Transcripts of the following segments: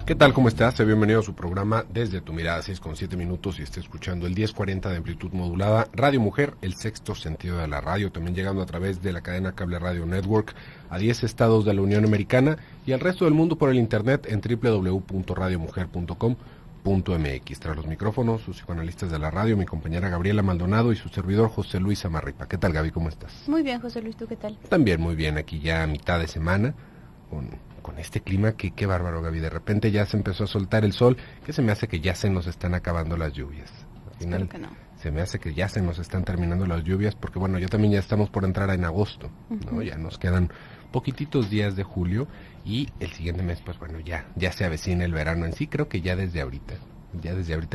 ¿Qué tal? ¿Cómo estás? Bienvenido a su programa Desde tu Mirada, 6:07 y está escuchando el 1040 de amplitud modulada, Radio Mujer, el sexto sentido de la radio, también llegando a través de la cadena Cable Radio Network a 10 estados de la Unión Americana y al resto del mundo por el internet en www.radiomujer.com.mx. Tras los micrófonos, sus psicoanalistas de la radio, mi compañera Gabriela Maldonado y su servidor José Luis Amarripa. ¿Qué tal, Gaby? ¿Cómo estás? Muy bien, José Luis, ¿tú qué tal? También muy bien, aquí ya a mitad de semana, con este clima que qué bárbaro, Gaby. De repente ya se empezó a soltar el sol, que se me hace que ya se nos están acabando las lluvias. Al final, que no. Se me hace que ya se nos están terminando las lluvias, porque bueno, ya también ya estamos por entrar en agosto, ¿no? Ya nos quedan poquititos días de julio y el siguiente mes, pues bueno, ya se avecina el verano en sí. Creo que ya desde ahorita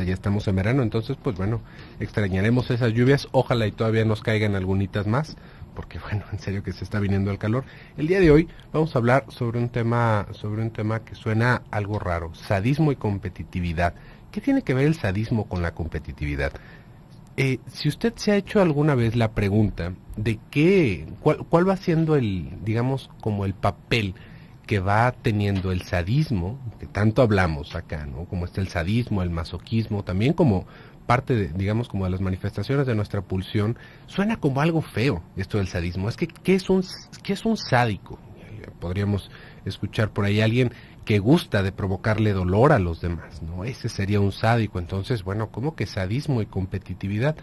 ya estamos en verano, entonces pues bueno, extrañaremos esas lluvias, ojalá y todavía nos caigan algunitas más, porque bueno, en serio que se está viniendo el calor. El día de hoy vamos a hablar sobre un tema que suena algo raro: sadismo y competitividad. ¿Qué tiene que ver el sadismo con la competitividad? Si usted se ha hecho alguna vez la pregunta de cuál va siendo digamos, como el papel que va teniendo el sadismo, que tanto hablamos acá, ¿no? Como está el sadismo, el masoquismo, también como parte de, digamos, como de las manifestaciones de nuestra pulsión. Suena como algo feo esto del sadismo. Es que, ¿qué es un sádico? Podríamos escuchar por ahí a alguien que gusta de provocarle dolor a los demás, ¿no? Ese sería un sádico. Entonces, bueno, ¿cómo que sadismo y competitividad?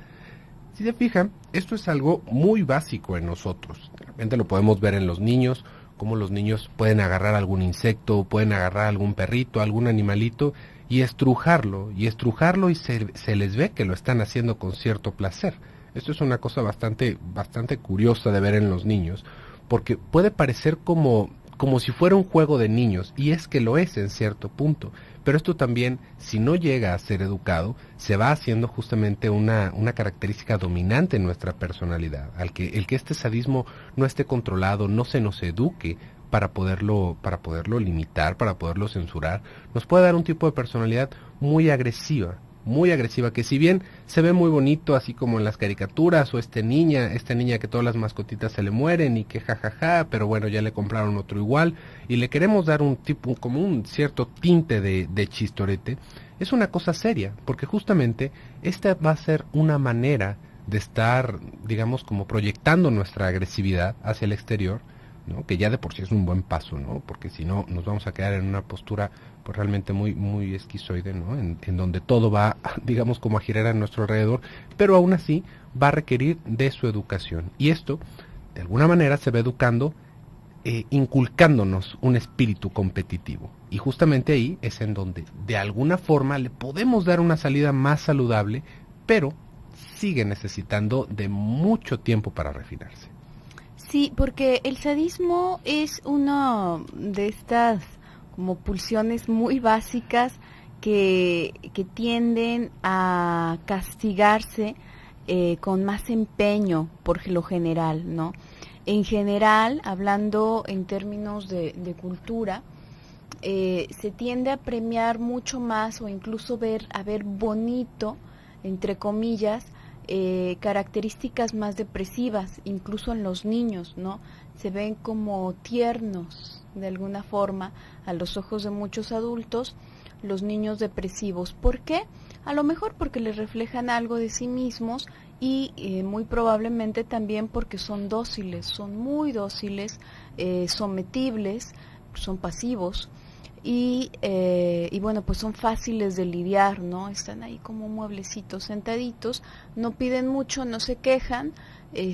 Si se fijan, esto es algo muy básico en nosotros. De repente lo podemos ver en los niños, cómo los niños pueden agarrar algún insecto, pueden agarrar algún perrito, algún animalito y estrujarlo y se les ve que lo están haciendo con cierto placer. Esto es una cosa bastante curiosa de ver en los niños, porque puede parecer como si fuera un juego de niños, y es que lo es en cierto punto, pero esto también, si no llega a ser educado, se va haciendo justamente una característica dominante en nuestra personalidad. El que este sadismo no esté controlado, no se nos eduque para poderlo limitar, para poderlo censurar, nos puede dar un tipo de personalidad muy agresiva, que si bien se ve muy bonito, así como en las caricaturas, o esta niña que todas las mascotitas se le mueren y que jajaja, pero bueno, ya le compraron otro igual, y le queremos dar como un cierto tinte de chistorete, es una cosa seria, porque justamente esta va a ser una manera de estar, digamos, como proyectando nuestra agresividad hacia el exterior, ¿no? Que ya de por sí es un buen paso, ¿no? Porque si no, nos vamos a quedar en una postura pues realmente muy esquizoide, ¿no? En donde todo va, digamos, como a girar a nuestro alrededor, pero aún así va a requerir de su educación. Y esto, de alguna manera, se va educando, inculcándonos un espíritu competitivo. Y justamente ahí es en donde, de alguna forma, le podemos dar una salida más saludable, pero sigue necesitando de mucho tiempo para refinarse. Sí, porque el sadismo es una de estas como pulsiones muy básicas que tienden a castigarse con más empeño por lo general, ¿no? En general, hablando en términos de cultura, se tiende a premiar mucho más o incluso ver bonito, entre comillas, características más depresivas, incluso en los niños, ¿no? Se ven como tiernos, de alguna forma, a los ojos de muchos adultos, los niños depresivos. ¿Por qué? A lo mejor porque les reflejan algo de sí mismos y muy probablemente también porque son dóciles, son muy dóciles, sometibles, son pasivos. Y bueno, pues son fáciles de lidiar, ¿no? Están ahí como mueblecitos sentaditos, no piden mucho, no se quejan, y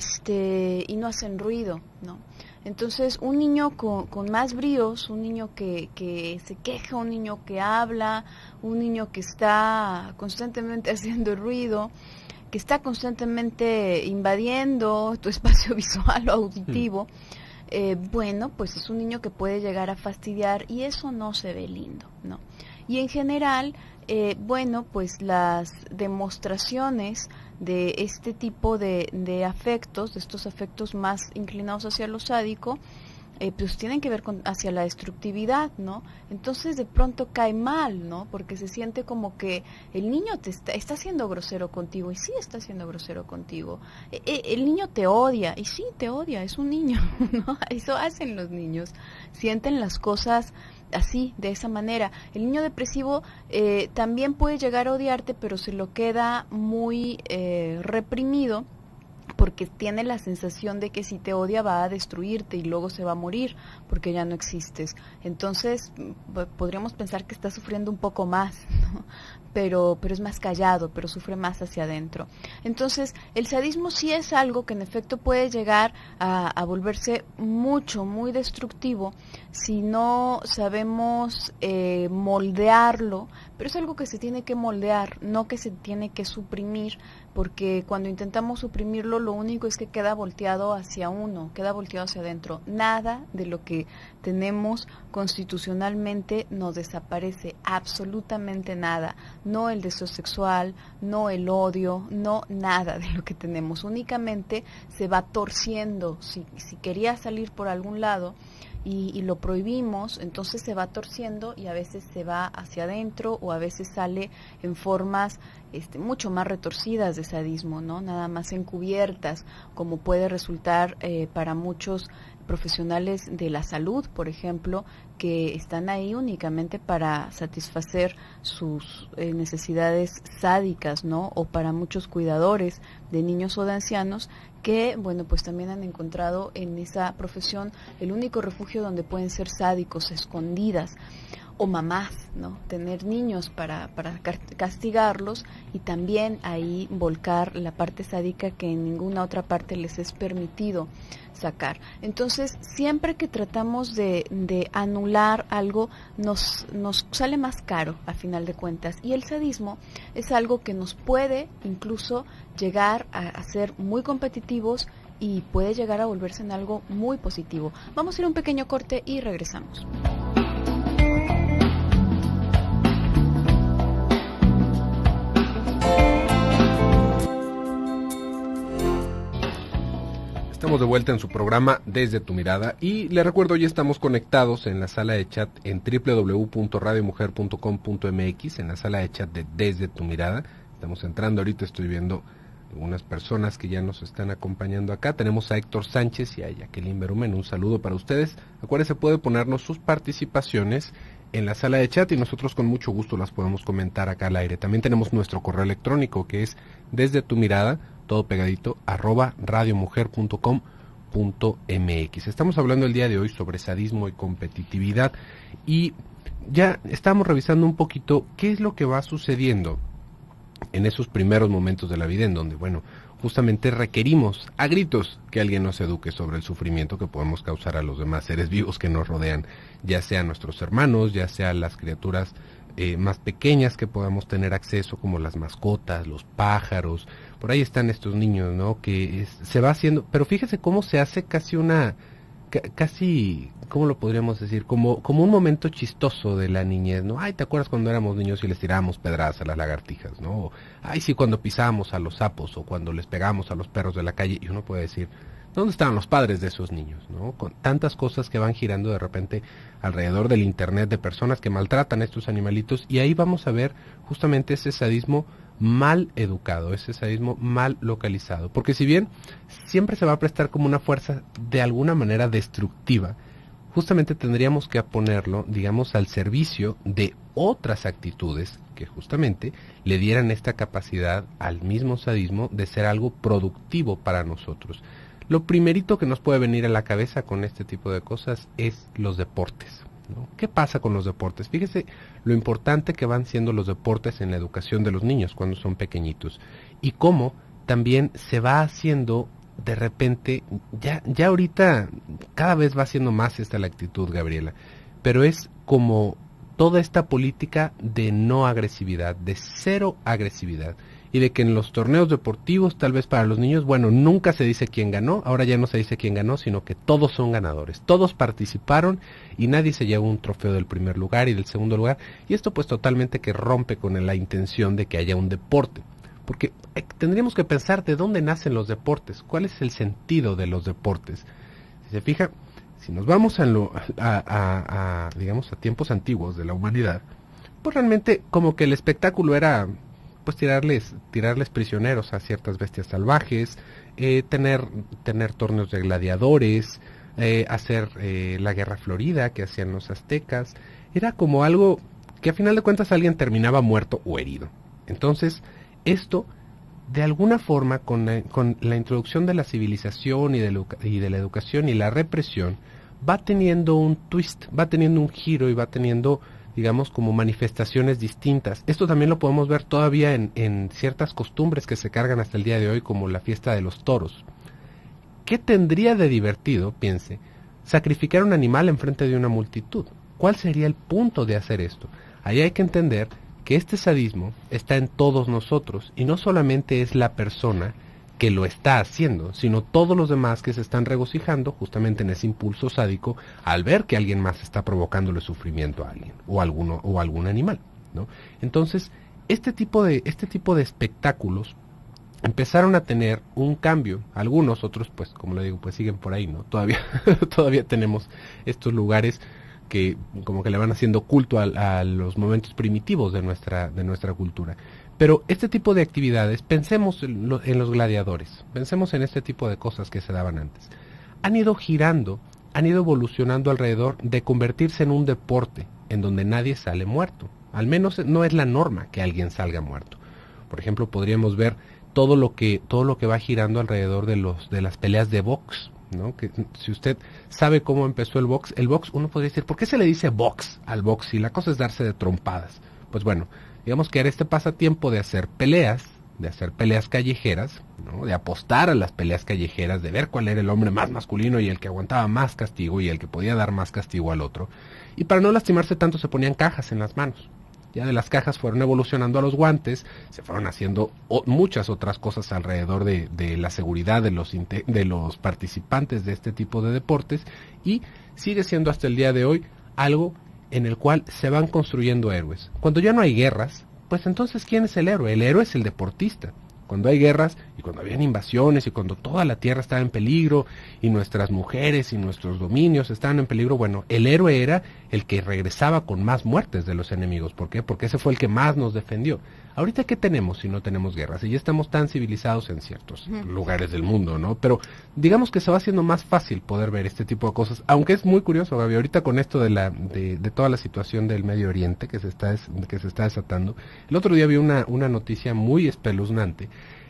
no hacen ruido, ¿no? Entonces, un niño con más bríos, un niño que se queja, un niño que habla, un niño que está constantemente haciendo ruido, que está constantemente invadiendo tu espacio visual o auditivo, bueno, pues es un niño que puede llegar a fastidiar y eso no se ve lindo, ¿no? Y en general, bueno, pues las demostraciones de este tipo de afectos, de estos afectos más inclinados hacia lo sádico, pues tienen que ver hacia la destructividad, ¿no? Entonces de pronto cae mal, ¿no? Porque se siente como que el niño está siendo grosero contigo, y sí está siendo grosero contigo. El niño te odia, y sí te odia, es un niño, ¿no? Eso hacen los niños, sienten las cosas así, de esa manera. El niño depresivo también puede llegar a odiarte, pero se lo queda muy reprimido, porque tiene la sensación de que si te odia va a destruirte y luego se va a morir porque ya no existes. Entonces podríamos pensar que está sufriendo un poco más, ¿no? Pero es más callado, pero sufre más hacia adentro. Entonces el sadismo sí es algo que en efecto puede llegar a volverse muy destructivo si no sabemos moldearlo, pero es algo que se tiene que moldear, no que se tiene que suprimir, porque cuando intentamos suprimirlo, lo único es que queda volteado hacia uno, queda volteado hacia adentro. Nada de lo que tenemos constitucionalmente nos desaparece, absolutamente nada. No el deseo sexual, no el odio, no nada de lo que tenemos. Únicamente se va torciendo. Si quería salir por algún lado y lo prohibimos, entonces se va torciendo y a veces se va hacia adentro o a veces sale en formas mucho más retorcidas de sadismo, ¿no? Nada más encubiertas, como puede resultar para muchos profesionales de la salud, por ejemplo, que están ahí únicamente para satisfacer sus necesidades sádicas, ¿no? O para muchos cuidadores de niños o de ancianos que, bueno, pues también han encontrado en esa profesión el único refugio donde pueden ser sádicos, escondidas, o mamás, ¿no? Tener niños para castigarlos y también ahí volcar la parte sádica que en ninguna otra parte les es permitido sacar. Entonces, siempre que tratamos de anular algo, nos sale más caro a final de cuentas. Y el sadismo es algo que nos puede incluso llegar a ser muy competitivos y puede llegar a volverse en algo muy positivo. Vamos a ir a un pequeño corte y regresamos. Estamos de vuelta en su programa Desde tu Mirada y le recuerdo, ya estamos conectados en la sala de chat en www.radiomujer.com.mx, en la sala de chat de Desde tu Mirada. Estamos entrando ahorita, estoy viendo algunas personas que ya nos están acompañando acá. Tenemos a Héctor Sánchez y a Jacqueline Berumen, un saludo para ustedes. Acuérdense, puede ponernos sus participaciones en la sala de chat y nosotros con mucho gusto las podemos comentar acá al aire. También tenemos nuestro correo electrónico que es desde tu mirada, todo pegadito, @radiomujer.com.mx. Estamos hablando el día de hoy sobre sadismo y competitividad y ya estamos revisando un poquito qué es lo que va sucediendo en esos primeros momentos de la vida en donde, bueno, justamente requerimos a gritos que alguien nos eduque sobre el sufrimiento que podemos causar a los demás seres vivos que nos rodean, ya sean nuestros hermanos, ya sean las criaturas más pequeñas que podamos tener acceso, como las mascotas, los pájaros. Por ahí están estos niños, ¿no? Que se va haciendo, pero fíjese cómo se hace casi ¿cómo lo podríamos decir? Como un momento chistoso de la niñez, ¿no? Ay, ¿te acuerdas cuando éramos niños y les tirábamos pedradas a las lagartijas, ¿no? O, ay, sí, cuando pisábamos a los sapos o cuando les pegamos a los perros de la calle. Y uno puede decir, ¿dónde estaban los padres de esos niños, no? Con tantas cosas que van girando de repente alrededor del internet de personas que maltratan a estos animalitos, y ahí vamos a ver justamente ese sadismo mal educado, ese sadismo mal localizado, porque si bien siempre se va a prestar como una fuerza de alguna manera destructiva, justamente tendríamos que ponerlo, digamos, al servicio de otras actitudes que justamente le dieran esta capacidad al mismo sadismo de ser algo productivo para nosotros. Lo primerito que nos puede venir a la cabeza con este tipo de cosas es los deportes, ¿no? ¿Qué pasa con los deportes? Fíjese lo importante que van siendo los deportes en la educación de los niños cuando son pequeñitos y cómo también se va haciendo de repente, ya ahorita cada vez va siendo más esta la actitud, Gabriela, pero es como toda esta política de no agresividad, de cero agresividad, y de que en los torneos deportivos, tal vez para los niños, bueno, nunca se dice quién ganó, ahora ya no se dice quién ganó, sino que todos son ganadores, todos participaron y nadie se llevó un trofeo del primer lugar y del segundo lugar, y esto pues totalmente que rompe con la intención de que haya un deporte, porque tendríamos que pensar de dónde nacen los deportes, cuál es el sentido de los deportes. Si se fija, si nos vamos digamos a tiempos antiguos de la humanidad, pues realmente como que el espectáculo era pues tirarles prisioneros a ciertas bestias salvajes, tener torneos de gladiadores, hacer la guerra florida que hacían los aztecas, era como algo que a final de cuentas alguien terminaba muerto o herido. Entonces, esto, de alguna forma, con la introducción de la civilización y de la educación y la represión, va teniendo un twist, va teniendo un giro y va teniendo, digamos, como manifestaciones distintas. Esto también lo podemos ver todavía en ciertas costumbres que se cargan hasta el día de hoy, como la fiesta de los toros. ¿Qué tendría de divertido, piense, sacrificar un animal enfrente de una multitud? ¿Cuál sería el punto de hacer esto? Ahí hay que entender que este sadismo está en todos nosotros y no solamente es la persona que lo está haciendo, sino todos los demás que se están regocijando justamente en ese impulso sádico al ver que alguien más está provocándole sufrimiento a alguien o algún animal, ¿no? Entonces, este tipo de espectáculos empezaron a tener un cambio. Algunos, otros, pues, como le digo, pues siguen por ahí, ¿no? Todavía tenemos estos lugares que como que le van haciendo culto a los momentos primitivos de nuestra cultura. Pero este tipo de actividades, pensemos en los gladiadores, pensemos en este tipo de cosas que se daban antes. Han ido girando, han ido evolucionando alrededor de convertirse en un deporte en donde nadie sale muerto. Al menos no es la norma que alguien salga muerto. Por ejemplo, podríamos ver todo lo que va girando alrededor de las peleas de box, ¿no? Que si usted sabe cómo empezó el box, uno podría decir, ¿por qué se le dice box al box si la cosa es darse de trompadas? Pues bueno, digamos que era este pasatiempo de hacer peleas callejeras, ¿no? De apostar a las peleas callejeras, de ver cuál era el hombre más masculino y el que aguantaba más castigo y el que podía dar más castigo al otro. Y para no lastimarse tanto se ponían cajas en las manos. Ya de las cajas fueron evolucionando a los guantes, se fueron haciendo muchas otras cosas alrededor de la seguridad de los participantes de este tipo de deportes, y sigue siendo hasta el día de hoy algo en el cual se van construyendo héroes. Cuando ya no hay guerras, pues entonces ¿quién es el héroe? El héroe es el deportista. Cuando hay guerras y cuando habían invasiones y cuando toda la tierra estaba en peligro y nuestras mujeres y nuestros dominios estaban en peligro, bueno, el héroe era el que regresaba con más muertes de los enemigos. ¿Por qué? Porque ese fue el que más nos defendió. Ahorita, ¿qué tenemos si no tenemos guerras? Y ya estamos tan civilizados en ciertos lugares del mundo, ¿no? Pero digamos que se va haciendo más fácil poder ver este tipo de cosas, aunque es muy curioso, Gaby, ahorita con esto de toda la situación del Medio Oriente que se está desatando. El otro día vi una noticia muy espeluznante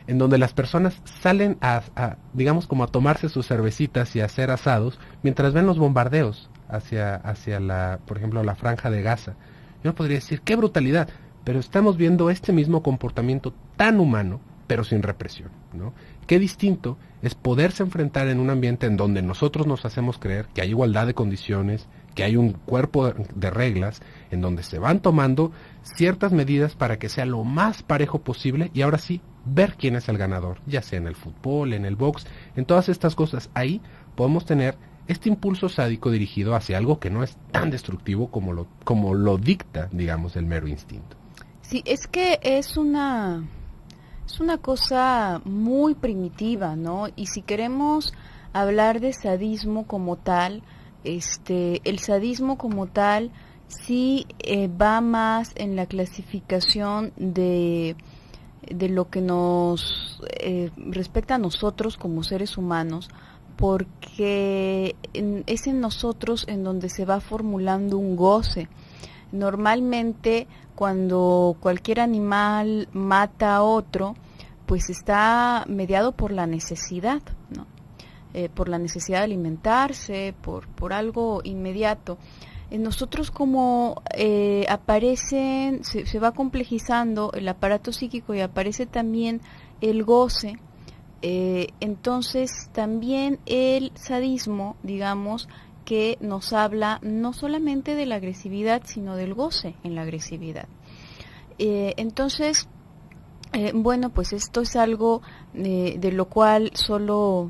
en donde las personas salen digamos, como a tomarse sus cervecitas y a hacer asados mientras ven los bombardeos hacia por ejemplo, la franja de Gaza. Yo podría decir, ¡qué brutalidad! Pero estamos viendo este mismo comportamiento tan humano, pero sin represión, ¿no? Qué distinto es poderse enfrentar en un ambiente en donde nosotros nos hacemos creer que hay igualdad de condiciones, que hay un cuerpo de reglas, en donde se van tomando ciertas medidas para que sea lo más parejo posible, y ahora sí, ver quién es el ganador, ya sea en el fútbol, en el box, en todas estas cosas. Ahí podemos tener este impulso sádico dirigido hacia algo que no es tan destructivo como lo dicta, digamos, el mero instinto. Sí, es que es una cosa muy primitiva, ¿no? Y si queremos hablar de sadismo como tal, el sadismo como tal sí va más en la clasificación de lo que nos respecta a nosotros como seres humanos, porque es en nosotros en donde se va formulando un goce. Normalmente, cuando cualquier animal mata a otro, pues está mediado por la necesidad, ¿no? Por la necesidad de alimentarse, por algo inmediato. En nosotros, como se va complejizando el aparato psíquico y aparece también el goce, entonces también el sadismo, digamos, que nos habla no solamente de la agresividad, sino del goce en la agresividad. Entonces, bueno, pues esto es algo de lo cual solo,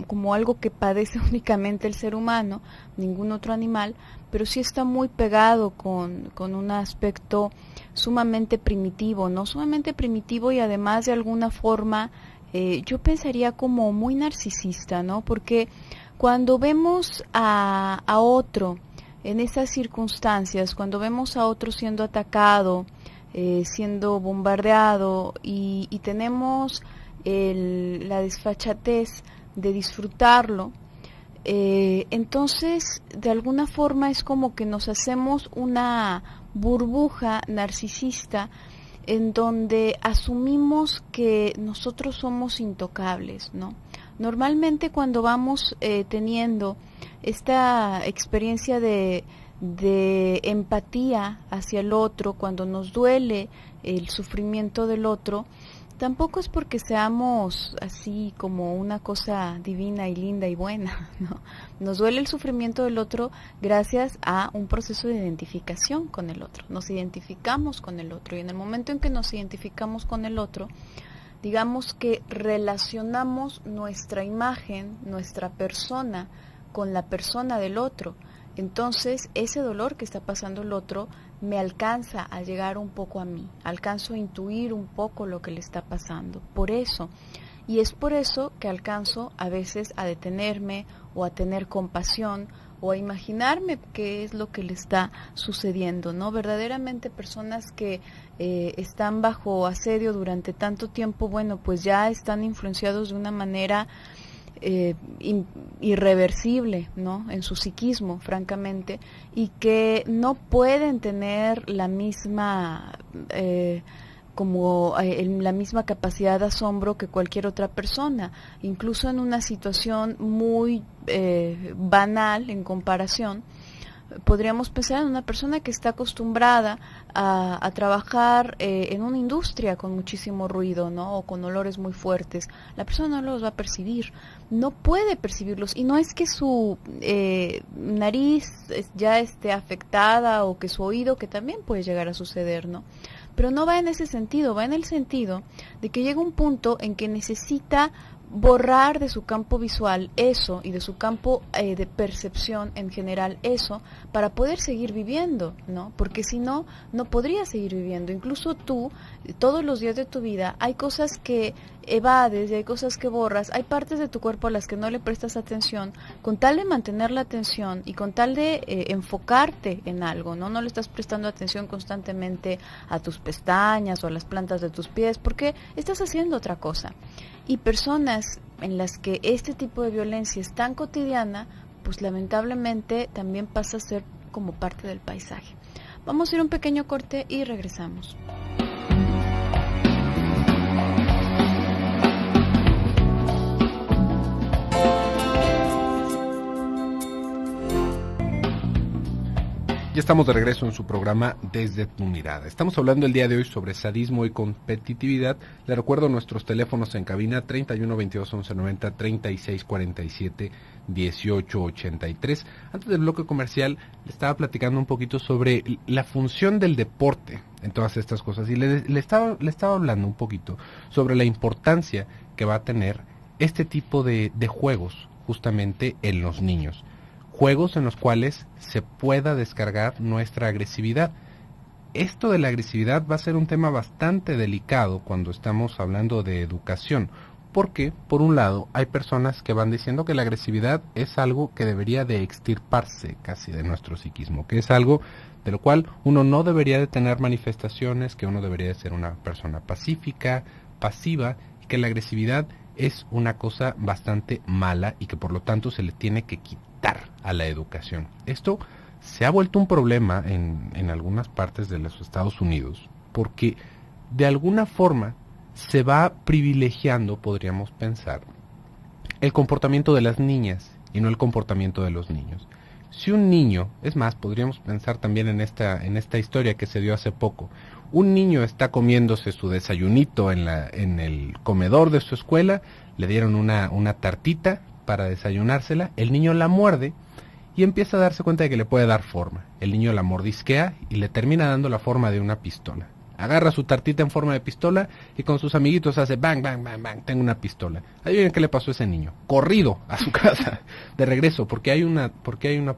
como algo que padece únicamente el ser humano, ningún otro animal, pero sí está muy pegado con un aspecto sumamente primitivo, ¿no? Sumamente primitivo, y además de alguna forma, yo pensaría como muy narcisista, ¿no? Porque cuando vemos a otro en esas circunstancias, cuando vemos a otro siendo atacado, siendo bombardeado, y tenemos la desfachatez de disfrutarlo, Entonces, de alguna forma es como que nos hacemos una burbuja narcisista en donde asumimos que nosotros somos intocables, ¿no? Normalmente cuando vamos teniendo esta experiencia de empatía hacia el otro, cuando nos duele el sufrimiento del otro, tampoco es porque seamos así como una cosa divina y linda y buena, ¿no? Nos duele el sufrimiento del otro gracias a un proceso de identificación con el otro. Nos identificamos con el otro y en el momento en que nos identificamos con el otro, digamos que relacionamos nuestra imagen, nuestra persona con la persona del otro. Entonces, ese dolor que está pasando el otro me alcanza a llegar un poco a mí, alcanzo a intuir un poco lo que le está pasando. Por eso, y es por eso que alcanzo a veces a detenerme o a tener compasión o a imaginarme qué es lo que le está sucediendo, ¿no? Verdaderamente personas que están bajo asedio durante tanto tiempo, bueno, pues ya están influenciados de una manera irreversible, ¿no? En su psiquismo, francamente, y que no pueden tener la misma la misma capacidad de asombro que cualquier otra persona, incluso en una situación muy banal en comparación. Podríamos pensar en una persona que está acostumbrada a trabajar en una industria con muchísimo ruido, ¿no? O con olores muy fuertes. La persona no los va a percibir, no puede percibirlos, y no es que su nariz ya esté afectada o que su oído, que también puede llegar a suceder, ¿no? Pero no va en ese sentido, va en el sentido de que llega un punto en que necesita borrar de su campo visual eso y de su campo de percepción en general eso para poder seguir viviendo, ¿no? Porque si no, no podría seguir viviendo. Incluso tú, todos los días de tu vida, hay cosas que evades y hay cosas que borras, hay partes de tu cuerpo a las que no le prestas atención, con tal de mantener la atención y con tal de enfocarte en algo, ¿no? No le estás prestando atención constantemente a tus pestañas o a las plantas de tus pies, porque estás haciendo otra cosa. Y personas en las que este tipo de violencia es tan cotidiana, pues lamentablemente también pasa a ser como parte del paisaje. Vamos a ir a un pequeño corte y regresamos. Ya estamos de regreso en su programa Desde tu Mirada. Estamos hablando el día de hoy sobre sadismo y competitividad. Le recuerdo nuestros teléfonos en cabina 31 22 11 90, 36 47 18 83. Antes del bloque comercial le estaba platicando un poquito sobre la función del deporte en todas estas cosas y le estaba hablando un poquito sobre la importancia que va a tener este tipo de juegos justamente en los niños. Juegos en los cuales se pueda descargar nuestra agresividad. Esto de la agresividad va a ser un tema bastante delicado cuando estamos hablando de educación, porque, por un lado, hay personas que van diciendo que la agresividad es algo que debería de extirparse casi de nuestro psiquismo, que es algo de lo cual uno no debería de tener manifestaciones, que uno debería de ser una persona pacífica, pasiva, y que la agresividad es una cosa bastante mala y que por lo tanto se le tiene que quitar a la educación. Esto se ha vuelto un problema en algunas partes de los Estados Unidos porque de alguna forma se va privilegiando, podríamos pensar, el comportamiento de las niñas y no el comportamiento de los niños. Si un niño, es más, podríamos pensar también en esta historia que se dio hace poco, un niño está comiéndose su desayunito en el comedor de su escuela, le dieron una tartita para desayunársela, el niño la muerde y empieza a darse cuenta de que le puede dar forma. El niño la mordisquea y le termina dando la forma de una pistola. Agarra su tartita en forma de pistola y con sus amiguitos hace bang, bang, bang, bang, tengo una pistola. Adivinen qué le pasó a ese niño. Corrido a su casa, de regreso, porque hay una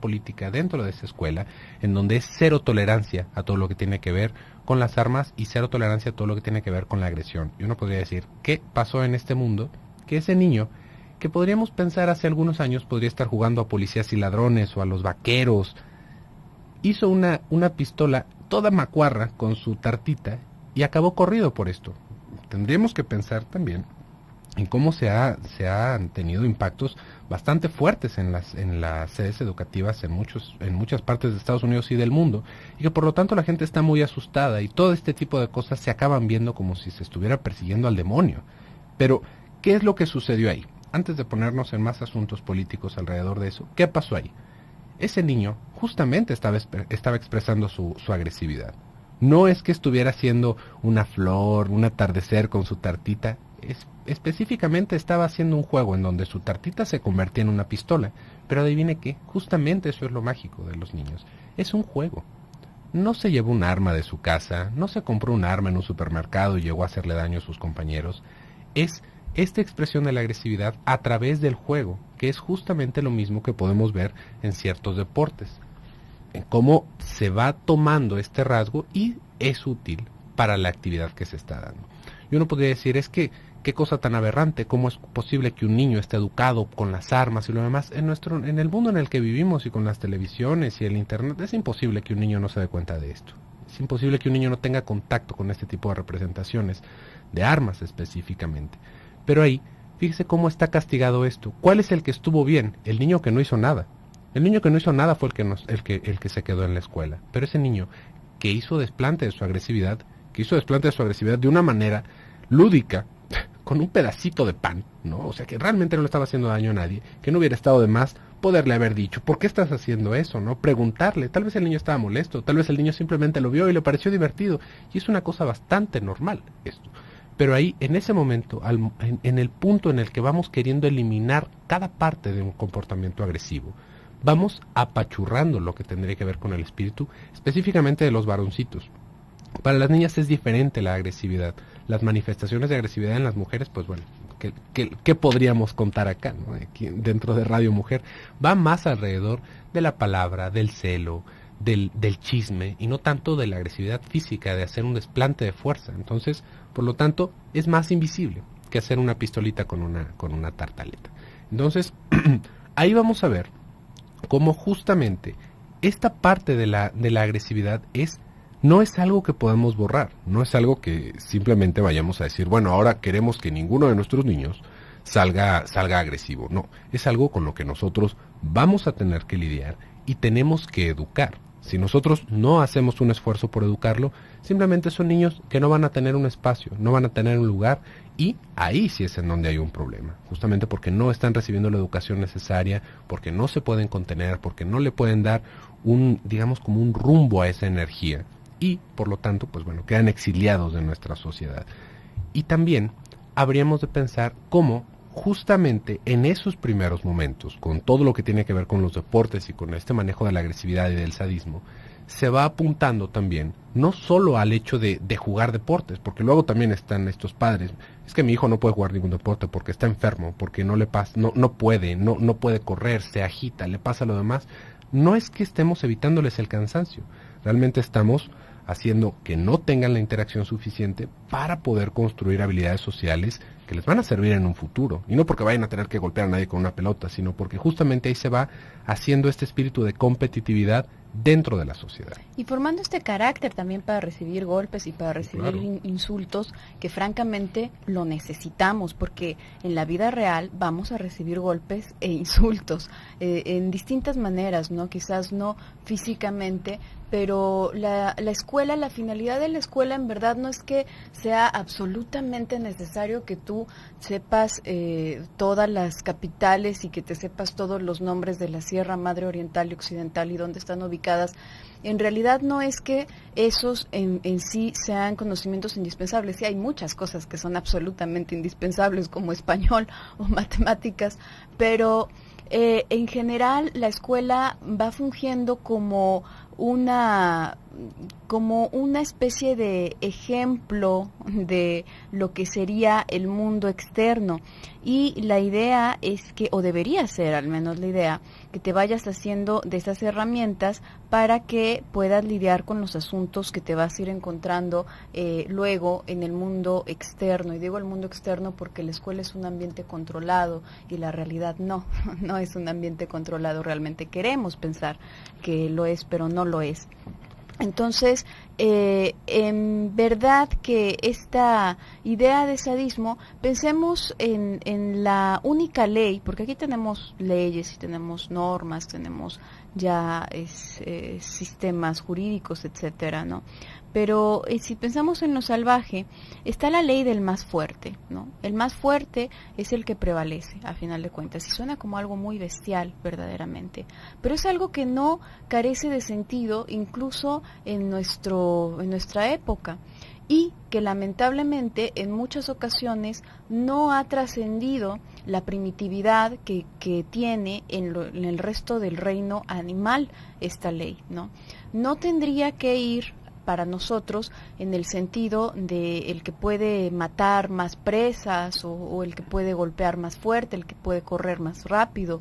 política dentro de esa escuela en donde es cero tolerancia a todo lo que tiene que ver con las armas y cero tolerancia a todo lo que tiene que ver con la agresión. Y uno podría decir, ¿qué pasó en este mundo? Que ese niño, que podríamos pensar hace algunos años podría estar jugando a policías y ladrones o a los vaqueros, hizo una pistola toda macuarra con su tartita y acabó corrido por esto. Tendríamos que pensar también en cómo se han tenido impactos bastante fuertes en las sedes educativas en muchas partes de Estados Unidos y del mundo, y que por lo tanto la gente está muy asustada y todo este tipo de cosas se acaban viendo como si se estuviera persiguiendo al demonio. Pero, ¿qué es lo que sucedió ahí? Antes de ponernos en más asuntos políticos alrededor de eso, ¿qué pasó ahí? Ese niño justamente estaba expresando su agresividad. No es que estuviera haciendo una flor, un atardecer con su tartita, específicamente estaba haciendo un juego en donde su tartita se convertía en una pistola. Pero adivine qué, justamente eso es lo mágico de los niños. Es un juego. No se llevó un arma de su casa, no se compró un arma en un supermercado y llegó a hacerle daño a sus compañeros. Es esta expresión de la agresividad a través del juego, que es justamente lo mismo que podemos ver en ciertos deportes. En cómo se va tomando este rasgo y es útil para la actividad que se está dando. Y uno podría decir, es que qué cosa tan aberrante, cómo es posible que un niño esté educado con las armas y lo demás. En el mundo en el que vivimos y con las televisiones y el internet, es imposible que un niño no se dé cuenta de esto. Es imposible que un niño no tenga contacto con este tipo de representaciones, de armas específicamente. Pero ahí, fíjese cómo está castigado esto. ¿Cuál es el que estuvo bien? El niño que no hizo nada. El niño que no hizo nada fue el que se quedó en la escuela. Pero ese niño que hizo desplante de su agresividad, de una manera lúdica, con un pedacito de pan, ¿no? O sea, que realmente no le estaba haciendo daño a nadie, que no hubiera estado de más poderle haber dicho, ¿por qué estás haciendo eso, no? Preguntarle, tal vez el niño estaba molesto, tal vez el niño simplemente lo vio y le pareció divertido, y es una cosa bastante normal esto. Pero ahí, en ese momento, en el punto en el que vamos queriendo eliminar cada parte de un comportamiento agresivo, vamos apachurrando lo que tendría que ver con el espíritu, específicamente de los varoncitos. Para las niñas es diferente la agresividad. Las manifestaciones de agresividad en las mujeres, pues bueno, ¿qué podríamos contar acá, ¿no? Aquí, dentro de Radio Mujer? Va más alrededor de la palabra, del celo, del chisme, y no tanto de la agresividad física, de hacer un desplante de fuerza. Entonces, por lo tanto, es más invisible que hacer una pistolita con una tartaleta. Entonces, ahí vamos a ver cómo justamente esta parte de la agresividad no es algo que podamos borrar, no es algo que simplemente vayamos a decir, bueno, ahora queremos que ninguno de nuestros niños salga agresivo. No, es algo con lo que nosotros vamos a tener que lidiar y tenemos que educar. Si nosotros no hacemos un esfuerzo por educarlo, simplemente son niños que no van a tener un espacio, no van a tener un lugar, y ahí sí es en donde hay un problema, justamente porque no están recibiendo la educación necesaria, porque no se pueden contener, porque no le pueden dar digamos como un rumbo a esa energía, y por lo tanto, pues bueno, quedan exiliados de nuestra sociedad. Y también habríamos de pensar cómo justamente en esos primeros momentos, con todo lo que tiene que ver con los deportes y con este manejo de la agresividad y del sadismo, se va apuntando también no solo al hecho de jugar deportes, porque luego también están estos padres, es que mi hijo no puede jugar ningún deporte porque está enfermo, porque no puede correr, se agita, le pasa lo demás. No es que estemos evitándoles el cansancio, realmente estamos haciendo que no tengan la interacción suficiente para poder construir habilidades sociales que les van a servir en un futuro, y no porque vayan a tener que golpear a nadie con una pelota, sino porque justamente ahí se va haciendo este espíritu de competitividad dentro de la sociedad. Y formando este carácter también para recibir golpes y para recibir insultos, que francamente lo necesitamos, porque en la vida real vamos a recibir golpes e insultos en distintas maneras, ¿no? Quizás no físicamente, pero la escuela, la finalidad de la escuela en verdad no es que sea absolutamente necesario que tú sepas todas las capitales y que te sepas todos los nombres de la Sierra Madre Oriental y Occidental y dónde están ubicadas. En realidad no es que esos en sí sean conocimientos indispensables. Sí, hay muchas cosas que son absolutamente indispensables, como español o matemáticas, pero en general la escuela va fungiendo como una especie de ejemplo de lo que sería el mundo externo, y la idea es que, o debería ser al menos la idea, que te vayas haciendo de esas herramientas para que puedas lidiar con los asuntos que te vas a ir encontrando luego en el mundo externo. Y digo el mundo externo porque la escuela es un ambiente controlado y la realidad no es un ambiente controlado. Realmente queremos pensar que lo es, pero no lo es. Entonces, en verdad que esta idea de sadismo, pensemos en la única ley, porque aquí tenemos leyes y tenemos normas, tenemos ya sistemas jurídicos, etcétera, ¿no? Pero si pensamos en lo salvaje, está la ley del más fuerte, ¿no? El más fuerte es el que prevalece, a final de cuentas, y suena como algo muy bestial, verdaderamente. Pero es algo que no carece de sentido, incluso en nuestra época, y que lamentablemente en muchas ocasiones no ha trascendido la primitividad que tiene en el resto del reino animal esta ley, ¿no? No tendría que ir para nosotros en el sentido de el que puede matar más presas o el que puede golpear más fuerte, el que puede correr más rápido,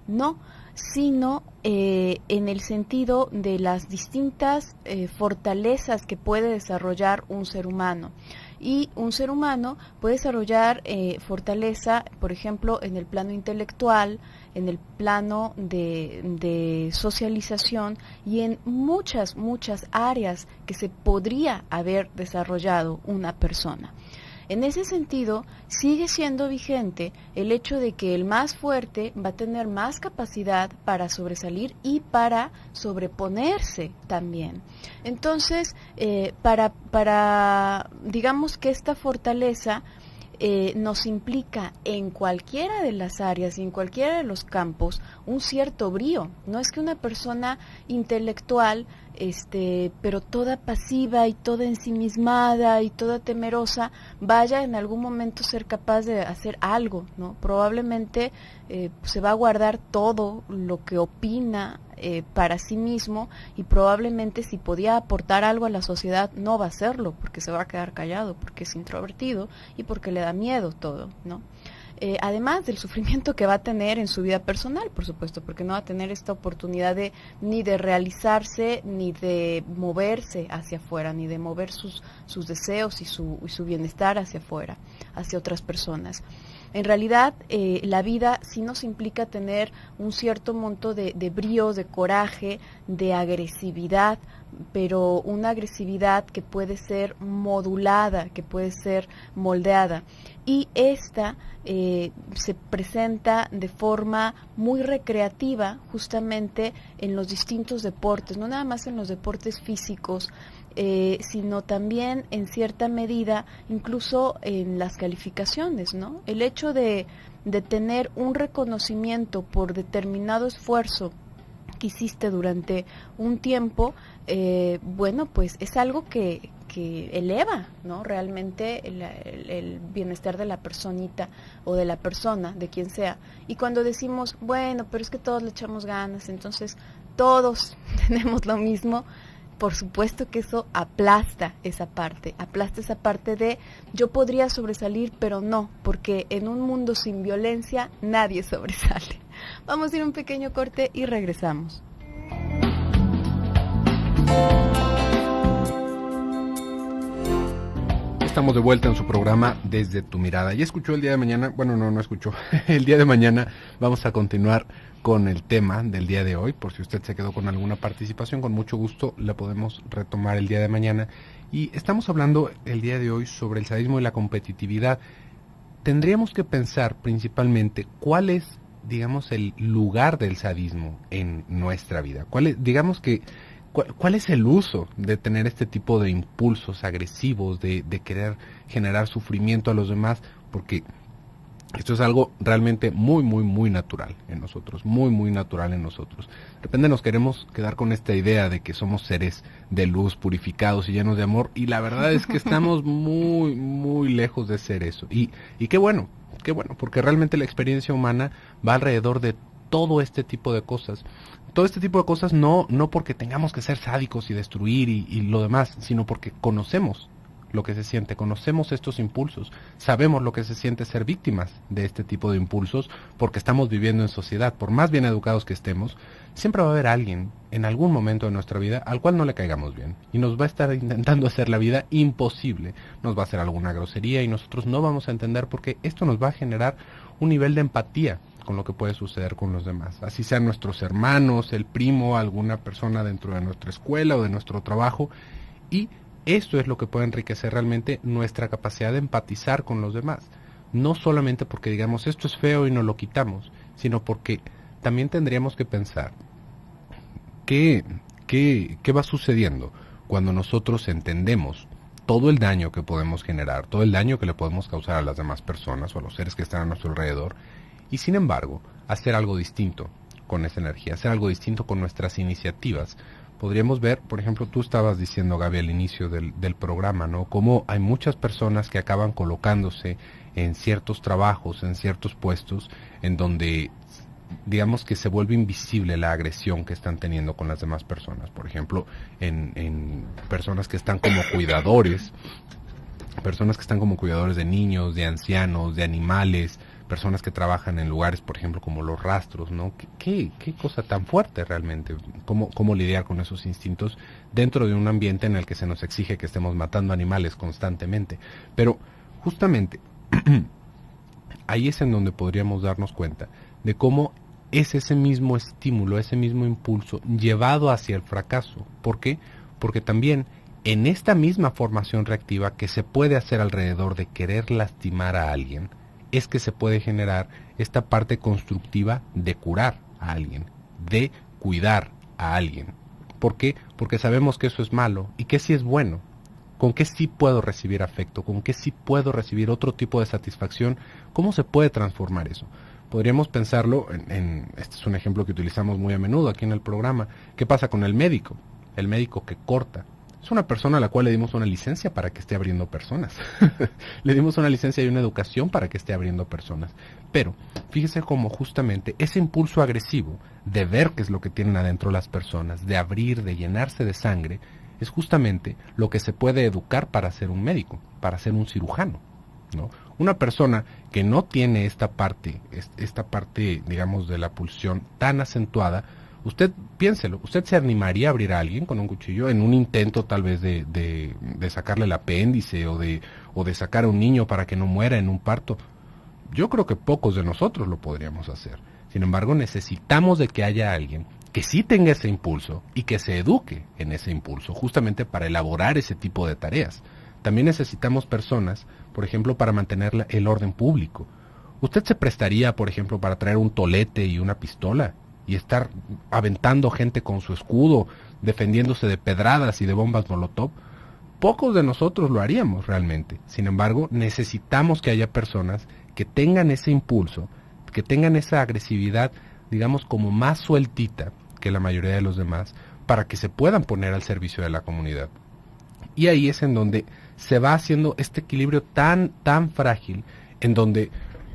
no, sino en el sentido de las distintas fortalezas que puede desarrollar un ser humano. Y un ser humano puede desarrollar fortaleza, por ejemplo, en el plano intelectual, en el plano de socialización y en muchas áreas que se podría haber desarrollado una persona. En ese sentido, sigue siendo vigente el hecho de que el más fuerte va a tener más capacidad para sobresalir y para sobreponerse también. Entonces, digamos que esta fortaleza nos implica en cualquiera de las áreas y en cualquiera de los campos un cierto brío. No es que una persona intelectual, pero toda pasiva y toda ensimismada y toda temerosa, vaya en algún momento ser capaz de hacer algo, ¿no? Probablemente se va a guardar todo lo que opina para sí mismo y probablemente si podía aportar algo a la sociedad no va a hacerlo porque se va a quedar callado, porque es introvertido y porque le da miedo todo, ¿no? Además del sufrimiento que va a tener en su vida personal, por supuesto, porque no va a tener esta oportunidad ni de realizarse, ni de moverse hacia afuera, ni de mover sus deseos y su bienestar hacia afuera, hacia otras personas. En realidad, la vida sí nos implica tener un cierto monto de brío, de coraje, de agresividad, pero una agresividad que puede ser modulada, que puede ser moldeada. Y esta se presenta de forma muy recreativa justamente en los distintos deportes, no nada más en los deportes físicos, sino también en cierta medida incluso en las calificaciones, ¿no? El hecho de tener un reconocimiento por determinado esfuerzo que hiciste durante un tiempo, bueno, pues es algo que eleva, ¿no? Realmente el bienestar de la personita o de la persona, de quien sea. Y cuando decimos, bueno, pero es que todos le echamos ganas, entonces todos tenemos lo mismo, por supuesto que eso aplasta esa parte de yo podría sobresalir, pero no, porque en un mundo sin violencia nadie sobresale. Vamos a ir a un pequeño corte y regresamos. Estamos de vuelta en su programa Desde tu Mirada. ¿Ya escuchó el día de mañana? Bueno, no escuchó. El día de mañana vamos a continuar con el tema del día de hoy. Por si usted se quedó con alguna participación, con mucho gusto la podemos retomar el día de mañana. Y estamos hablando el día de hoy sobre el sadismo y la competitividad. Tendríamos que pensar principalmente cuál es, digamos, el lugar del sadismo en nuestra vida. ¿Cuál es el uso de tener este tipo de impulsos agresivos, de querer generar sufrimiento a los demás? Porque esto es algo realmente muy natural en nosotros, muy natural en nosotros. De repente nos queremos quedar con esta idea de que somos seres de luz, purificados y llenos de amor, y la verdad es que estamos muy lejos de ser eso. Y qué bueno, porque realmente la experiencia humana va alrededor de todo este tipo de cosas. Todo este tipo de cosas no porque tengamos que ser sádicos y destruir y lo demás, sino porque conocemos lo que se siente, conocemos estos impulsos, sabemos lo que se siente ser víctimas de este tipo de impulsos, porque estamos viviendo en sociedad. Por más bien educados que estemos, siempre va a haber alguien en algún momento de nuestra vida al cual no le caigamos bien y nos va a estar intentando hacer la vida imposible, nos va a hacer alguna grosería y nosotros no vamos a entender, porque esto nos va a generar un nivel de empatía con lo que puede suceder con los demás, así sean nuestros hermanos, el primo, alguna persona dentro de nuestra escuela o de nuestro trabajo, y esto es lo que puede enriquecer realmente nuestra capacidad de empatizar con los demás, no solamente porque digamos esto es feo y no lo quitamos, sino porque también tendríamos que pensar qué va sucediendo cuando nosotros entendemos todo el daño que podemos generar, todo el daño que le podemos causar a las demás personas o a los seres que están a nuestro alrededor, y sin embargo, hacer algo distinto con esa energía, hacer algo distinto con nuestras iniciativas. Podríamos ver, por ejemplo, tú estabas diciendo, Gaby, al inicio del programa, ¿no? Cómo hay muchas personas que acaban colocándose en ciertos trabajos, en ciertos puestos, en donde digamos que se vuelve invisible la agresión que están teniendo con las demás personas. Por ejemplo, en personas que están como cuidadores, de niños, de ancianos, de animales, personas que trabajan en lugares, por ejemplo, como los rastros, ¿no? ¿Qué cosa tan fuerte realmente? ¿Cómo lidiar con esos instintos dentro de un ambiente en el que se nos exige que estemos matando animales constantemente? Pero justamente ahí es en donde podríamos darnos cuenta de cómo es ese mismo estímulo, ese mismo impulso llevado hacia el fracaso. ¿Por qué? Porque también en esta misma formación reactiva que se puede hacer alrededor de querer lastimar a alguien, es que se puede generar esta parte constructiva de curar a alguien, de cuidar a alguien. ¿Por qué? Porque sabemos que eso es malo y que sí es bueno. ¿Con qué sí puedo recibir afecto? ¿Con qué sí puedo recibir otro tipo de satisfacción? ¿Cómo se puede transformar eso? Podríamos pensarlo este es un ejemplo que utilizamos muy a menudo aquí en el programa. ¿Qué pasa con el médico? El médico que corta. Es una persona a la cual le dimos una licencia para que esté abriendo personas. Le dimos una licencia y una educación para que esté abriendo personas. Pero fíjese cómo justamente ese impulso agresivo de ver qué es lo que tienen adentro las personas, de abrir, de llenarse de sangre, es justamente lo que se puede educar para ser un médico, para ser un cirujano, ¿no? Una persona que no tiene esta parte, digamos, de la pulsión tan acentuada, usted piénselo, ¿usted se animaría a abrir a alguien con un cuchillo en un intento tal vez de sacarle el apéndice o de sacar a un niño para que no muera en un parto? Yo creo que pocos de nosotros lo podríamos hacer. Sin embargo, necesitamos de que haya alguien que sí tenga ese impulso y que se eduque en ese impulso, justamente para elaborar ese tipo de tareas. También necesitamos personas, por ejemplo, para mantener el orden público. ¿Usted se prestaría, por ejemplo, para traer un tolete y una pistola y estar aventando gente con su escudo, defendiéndose de pedradas y de bombas molotov? Pocos de nosotros lo haríamos realmente. Sin embargo, necesitamos que haya personas que tengan ese impulso, que tengan esa agresividad, digamos, como más sueltita que la mayoría de los demás, para que se puedan poner al servicio de la comunidad. Y ahí es en donde se va haciendo este equilibrio tan frágil, en donde,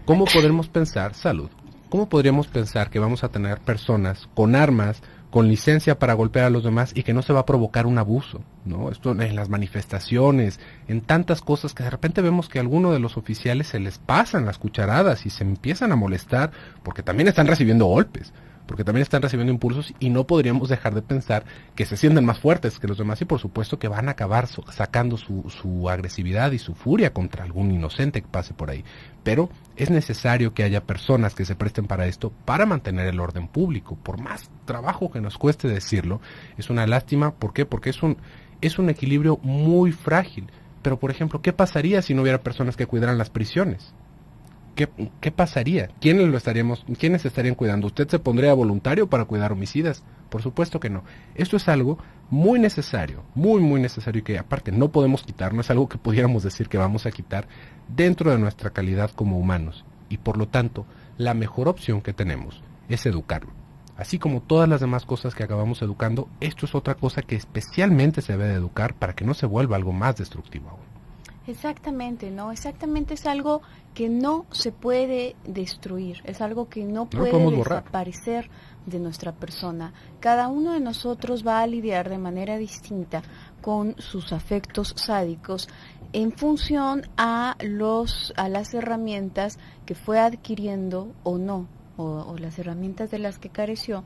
¿cómo podremos pensar, salud? ¿Cómo podríamos pensar que vamos a tener personas con armas, con licencia para golpear a los demás y que no se va a provocar un abuso, ¿no? Esto en las manifestaciones, en tantas cosas que de repente vemos que a alguno de los oficiales se les pasan las cucharadas y se empiezan a molestar porque también están recibiendo golpes, porque también están recibiendo impulsos y no podríamos dejar de pensar que se sienten más fuertes que los demás y por supuesto que van a acabar sacando su agresividad y su furia contra algún inocente que pase por ahí. Pero es necesario que haya personas que se presten para esto, para mantener el orden público. Por más trabajo que nos cueste decirlo, es una lástima. ¿Por qué? Porque es un equilibrio muy frágil. Pero, por ejemplo, ¿qué pasaría si no hubiera personas que cuidaran las prisiones? ¿Qué pasaría? ¿Quiénes estarían cuidando? ¿Usted se pondría voluntario para cuidar homicidas? Por supuesto que no. Esto es algo muy necesario, muy necesario y que aparte no podemos quitar, no es algo que pudiéramos decir que vamos a quitar dentro de nuestra calidad como humanos. Y por lo tanto, la mejor opción que tenemos es educarlo. Así como todas las demás cosas que acabamos educando, esto es otra cosa que especialmente se debe de educar para que no se vuelva algo más destructivo aún. Exactamente, ¿no? Exactamente, es algo que no se puede destruir, es algo que no puede desaparecer de nuestra persona. Cada uno de nosotros va a lidiar de manera distinta con sus afectos sádicos en función a las herramientas que fue adquiriendo o no, o las herramientas de las que careció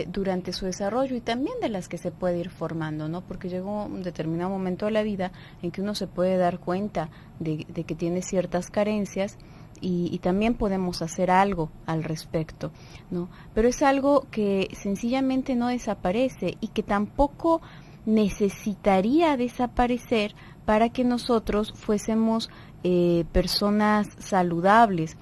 durante su desarrollo y también de las que se puede ir formando, ¿no? Porque llegó un determinado momento de la vida en que uno se puede dar cuenta de que tiene ciertas carencias y también podemos hacer algo al respecto, ¿no? Pero es algo que sencillamente no desaparece y que tampoco necesitaría desaparecer para que nosotros fuésemos personas saludables.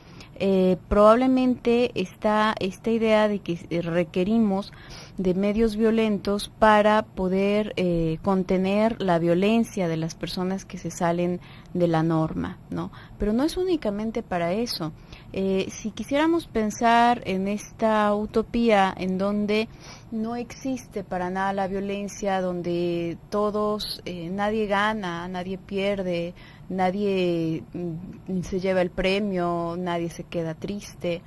Probablemente esta idea de que requerimos de medios violentos para poder contener la violencia de las personas que se salen de la norma, ¿no? Pero no es únicamente para eso. Si quisiéramos pensar en esta utopía en donde no existe para nada la violencia, donde todos, nadie gana, nadie pierde, nadie se lleva el premio, nadie se queda triste,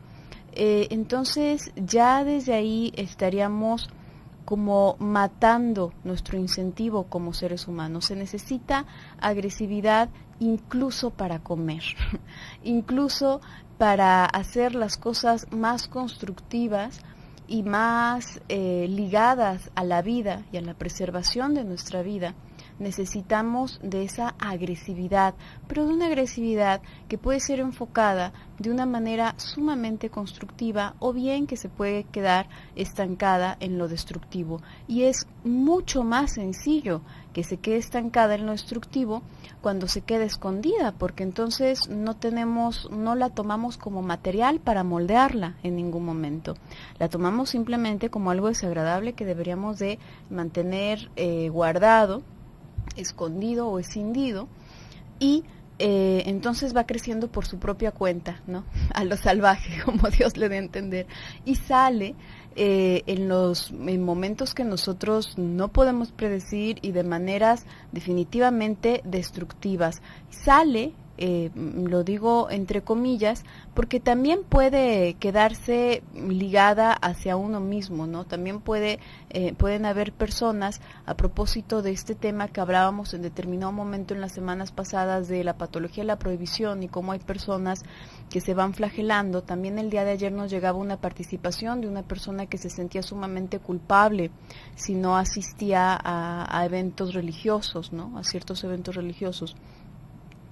entonces ya desde ahí estaríamos como matando nuestro incentivo como seres humanos. Se necesita agresividad incluso para comer, incluso para hacer las cosas más constructivas y más ligadas a la vida y a la preservación de nuestra vida. Necesitamos de esa agresividad, pero de una agresividad que puede ser enfocada de una manera sumamente constructiva o bien que se puede quedar estancada en lo destructivo. Y es mucho más sencillo que se quede estancada en lo destructivo cuando se queda escondida, porque entonces no la tomamos como material para moldearla en ningún momento. La tomamos simplemente como algo desagradable que deberíamos de mantener guardado, escondido o escindido, y entonces va creciendo por su propia cuenta, ¿no? A lo salvaje, como Dios le dé a entender, y sale en momentos que nosotros no podemos predecir y de maneras definitivamente destructivas. Sale, lo digo entre comillas, porque también puede quedarse ligada hacia uno mismo, ¿no? También pueden haber personas, a propósito de este tema que hablábamos en determinado momento en las semanas pasadas de la patología de la prohibición y cómo hay personas que se van flagelando. También el día de ayer nos llegaba una participación de una persona que se sentía sumamente culpable si no asistía a eventos religiosos, ¿no? A ciertos eventos religiosos.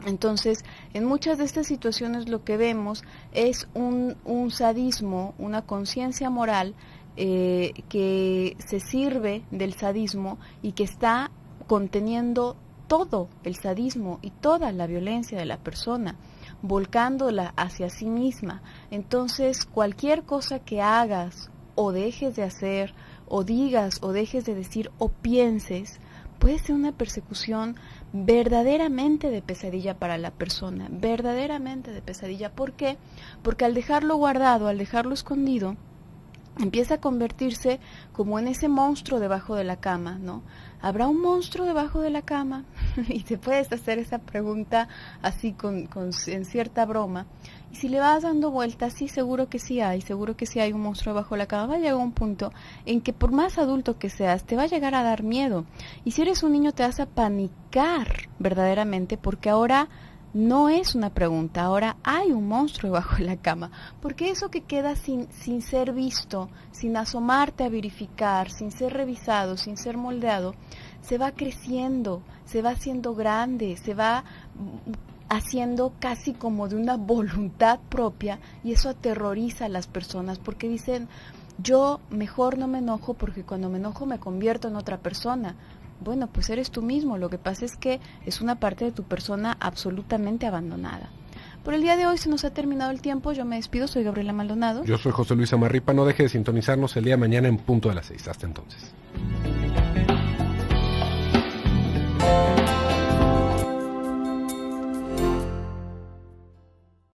Entonces, en muchas de estas situaciones lo que vemos es un sadismo, una conciencia moral que se sirve del sadismo y que está conteniendo todo el sadismo y toda la violencia de la persona, volcándola hacia sí misma. Entonces, cualquier cosa que hagas o dejes de hacer, o digas o dejes de decir o pienses, puede ser una persecución verdaderamente de pesadilla para la persona, verdaderamente de pesadilla. ¿Por qué? Porque al dejarlo guardado, al dejarlo escondido, empieza a convertirse como en ese monstruo debajo de la cama, ¿no? ¿Habrá un monstruo debajo de la cama? Y te puedes hacer esa pregunta así en cierta broma. Y si le vas dando vueltas, sí, seguro que sí hay un monstruo debajo de la cama. Va a llegar un punto en que por más adulto que seas, te va a llegar a dar miedo. Y si eres un niño te vas a panicar verdaderamente, porque ahora no es una pregunta, ahora hay un monstruo debajo de la cama, porque eso que queda sin ser visto, sin asomarte a verificar, sin ser revisado, sin ser moldeado, se va creciendo, se va haciendo grande, se va haciendo casi como de una voluntad propia, y eso aterroriza a las personas, porque dicen, yo mejor no me enojo porque cuando me enojo me convierto en otra persona. Bueno, pues eres tú mismo, lo que pasa es que es una parte de tu persona absolutamente abandonada. Por el día de hoy se nos ha terminado el tiempo, yo me despido, soy Gabriela Maldonado. Yo soy José Luis Amarripa, no deje de sintonizarnos el día de mañana en punto de las 6. Hasta entonces.